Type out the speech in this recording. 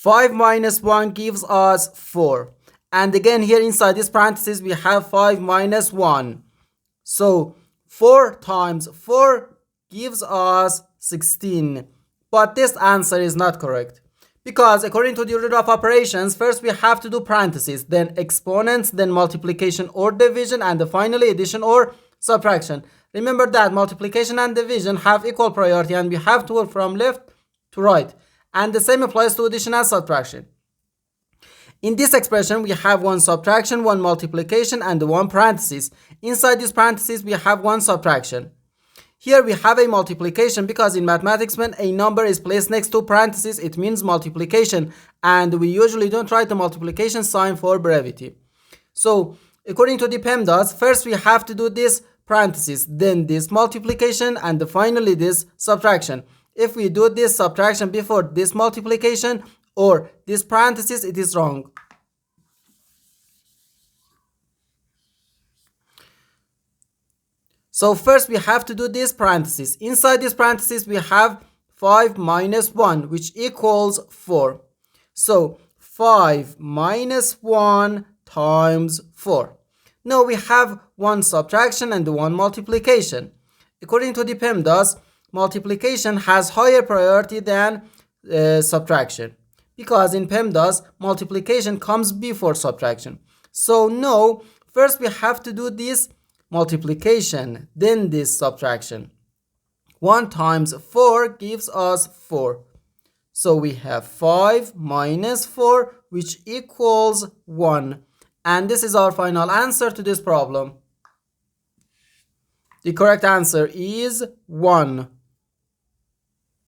5 minus 1 gives us 4. And again, here inside this parenthesis, we have 5 minus 1. So 4 times 4 gives us 16. But this answer is not correct. Because according to the order of operations, first we have to do parentheses, then exponents, then multiplication or division, and finally addition or subtraction. Remember that multiplication and division have equal priority and we have to work from left to right. And the same applies to addition and subtraction. In this expression, we have one subtraction, one multiplication, and one parenthesis. Inside this parenthesis, we have one subtraction. Here we have a multiplication because in mathematics when a number is placed next to parentheses, it means multiplication, and we usually don't write the multiplication sign for brevity. So according to the PEMDAS, first we have to do this parenthesis, then this multiplication, and finally this subtraction. If we do this subtraction before this multiplication or this parenthesis, it is wrong. So first we have to do this parenthesis. Inside this parenthesis we have 5 minus 1, which equals 4. So 5 minus 1 times 4. Now we have one subtraction and one multiplication. According to the PEMDAS, multiplication has higher priority than subtraction. Because in PEMDAS, multiplication comes before subtraction. So no, first we have to do this multiplication, then this subtraction. 1 times 4 gives us 4. So we have 5 minus 4, which equals 1. And this is our final answer to this problem. The correct answer is 1.